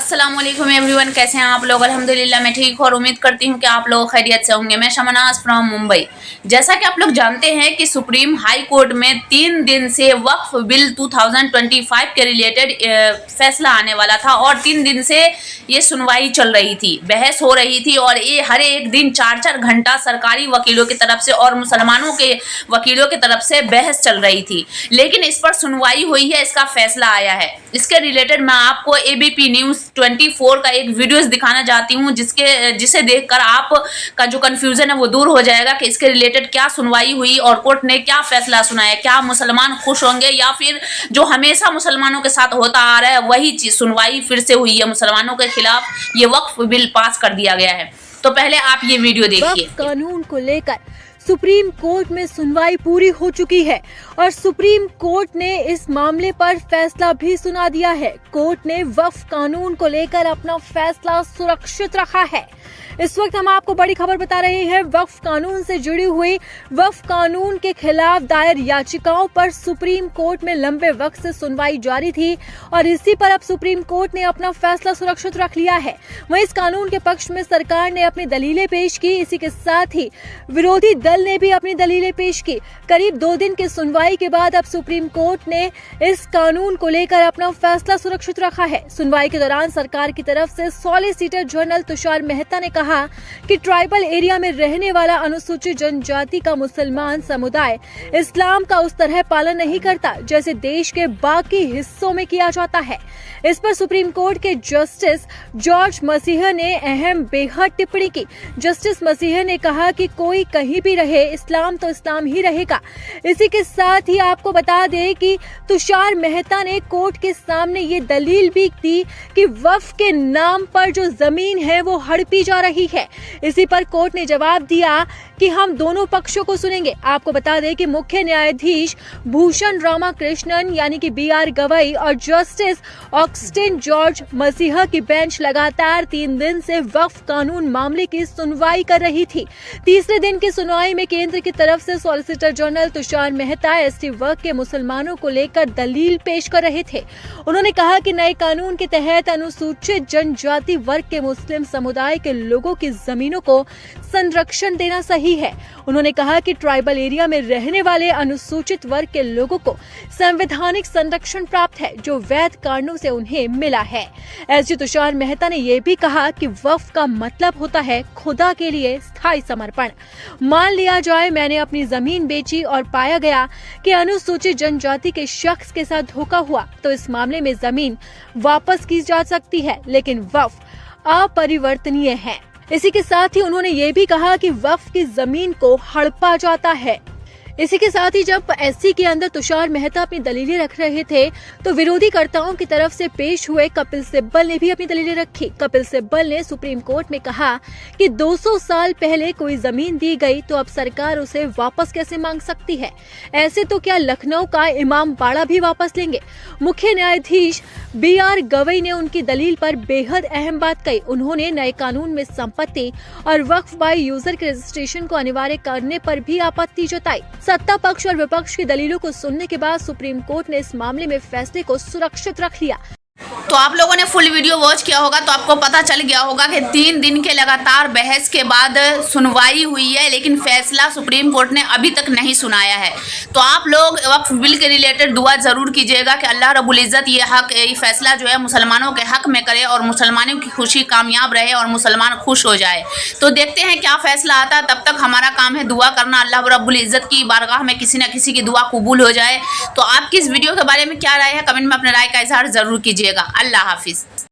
अस्सलाम वालेकुम एवरीवन, कैसे हैं आप लोग। अल्हम्दुलिल्लाह मैं ठीक हूँ और उम्मीद करती हूँ कि आप लोग खैरियत से होंगे। मैं शमनाज फ्रॉम मुंबई। जैसा कि आप लोग जानते हैं कि सुप्रीम हाई कोर्ट में 3 दिन से वक्फ बिल 2025 के रिलेटेड फैसला आने वाला था और 3 दिन से ये सुनवाई चल रही थी, बहस हो रही थी और ये हर एक दिन 4-4 घंटा सरकारी वकीलों की तरफ से और मुसलमानों के वकीलों की तरफ से बहस चल रही थी। लेकिन इस पर सुनवाई हुई है, इसका फैसला आया है। इसके रिलेटेड मैं आपको ABP न्यूज़ 24 का एक वीडियोस दिखाना चाहती हूँ जिसे देखकर आप का जो कंफ्यूजन है वो दूर हो जाएगा कि इसके रिलेटेड क्या सुनवाई हुई और कोर्ट ने क्या फैसला सुनाया। क्या मुसलमान खुश होंगे या फिर जो हमेशा मुसलमानों के साथ होता आ रहा है वही चीज सुनवाई फिर से हुई है, मुसलमानों के खिलाफ ये वक्फ बिल पास कर दिया गया है। तो पहले आप ये वीडियो देखिए। कानून को लेकर सुप्रीम कोर्ट में सुनवाई पूरी हो चुकी है और सुप्रीम कोर्ट ने इस मामले पर फैसला भी सुना दिया है। कोर्ट ने वक्फ कानून को लेकर अपना फैसला सुरक्षित रखा है। इस वक्त हम आपको बड़ी खबर बता रहे हैं। वक्फ कानून से जुड़ी हुई वक्फ कानून के खिलाफ दायर याचिकाओं पर सुप्रीम कोर्ट में लंबे वक्त से सुनवाई जारी थी और इसी पर अब सुप्रीम कोर्ट ने अपना फैसला सुरक्षित रख लिया है। वहीं इस कानून के पक्ष में सरकार ने अपनी दलीलें पेश की, इसी के साथ ही विरोधी दल ने भी अपनी दलीलें पेश की। करीब 2 दिन की सुनवाई के बाद अब सुप्रीम कोर्ट ने इस कानून को लेकर अपना फैसला सुरक्षित रखा है। सुनवाई के दौरान सरकार की तरफ से सॉलिसिटर जनरल तुषार मेहता ने कहा कि ट्राइबल एरिया में रहने वाला अनुसूचित जनजाति का मुसलमान समुदाय इस्लाम का उस तरह पालन नहीं करता जैसे देश के बाकी हिस्सों में किया जाता है। इस पर सुप्रीम कोर्ट के जस्टिस जॉर्ज मसीह ने अहम बेहद टिप्पणी की। जस्टिस मसीह ने कहा कि कोई कहीं भी रहे, इस्लाम तो इस्लाम ही रहेगा। इसी के साथ ही आपको बता दें कि तुषार मेहता ने कोर्ट के सामने ये दलील भी दी कि वक्फ के नाम पर जो जमीन है वो हड़पी जा रही है। इसी पर कोर्ट ने जवाब दिया कि हम दोनों पक्षों को सुनेंगे। आपको बता दें कि मुख्य न्यायाधीश भूषण रामाकृष्णन यानी कि BR गवई और जस्टिस ऑगस्टिन जॉर्ज मसीह की बेंच लगातार 3 दिन से वक्फ कानून मामले की सुनवाई कर रही थी। तीसरे दिन की सुनवाई में केंद्र की तरफ से solicitor general Tushar Mehta ST वर्ग के मुसलमानों को लेकर दलील पेश कर रहे थे। उन्होंने कहा कि नए कानून के तहत अनुसूचित जनजाति वर्ग के मुस्लिम समुदाय के लोगों की जमीनों को संरक्षण देना सही है। उन्होंने कहा कि ट्राइबल एरिया में रहने वाले अनुसूचित वर्ग के लोगों को संवैधानिक संरक्षण प्राप्त है जो वैध कारणों से उन्हें मिला है। SG तुषार मेहता ने यह भी कहा कि वक्फ का मतलब होता है खुदा के लिए स्थायी समर्पण। मान लिया जाए मैंने अपनी जमीन बेची और पाया गया कि अनुसूचित जनजाति के शख्स के साथ धोखा हुआ तो इस मामले में जमीन वापस की जा सकती है, लेकिन वक्फ अपरिवर्तनीय है। इसी के साथ ही उन्होंने ये भी कहा कि वक्फ की जमीन को हड़पा जाता है। इसी के साथ ही जब SC के अंदर तुषार मेहता अपनी दलीलें रख रहे थे तो विरोधी कर्ताओं की तरफ से पेश हुए कपिल सिब्बल ने भी अपनी दलीलें रखी। कपिल सिब्बल ने सुप्रीम कोर्ट में कहा कि 200 साल पहले कोई जमीन दी गई तो अब सरकार उसे वापस कैसे मांग सकती है। ऐसे तो क्या लखनऊ का इमाम बाड़ा भी वापस लेंगे। मुख्य न्यायाधीश BR गवई ने उनकी दलील पर बेहद अहम बात कही। उन्होंने नए कानून में संपत्ति और वक्फ बाय यूजर के रजिस्ट्रेशन को अनिवार्य करने पर भी आपत्ति जताई। सत्ता पक्ष और विपक्ष की दलीलों को सुनने के बाद सुप्रीम कोर्ट ने इस मामले में फैसले को सुरक्षित रख लिया। तो आप लोगों ने फुल वीडियो वॉच किया होगा तो आपको पता चल गया होगा कि 3 दिन के लगातार बहस के बाद सुनवाई हुई है, लेकिन फैसला सुप्रीम कोर्ट ने अभी तक नहीं सुनाया है। तो आप लोग वक्फ बिल के रिलेटेड दुआ जरूर कीजिएगा कि अल्लाह रब्बुल इज़्ज़त ये फैसला जो है मुसलमानों के हक में करे और मुसलमानों की खुशी कामयाब रहे और मुसलमान खुश हो जाए। तो देखते हैं क्या फैसला आता है। तब तक हमारा काम है दुआ करना, अल्लाह रब्बुल इज़्ज़त की बारगाह में किसी न किसी की दुआ कबूल हो जाए। तो आपकी इस वीडियो के बारे में क्या राय है, कमेंट में अपने राय का इजहार जरूर कीजिएगा। अल्लाह हाफिज़।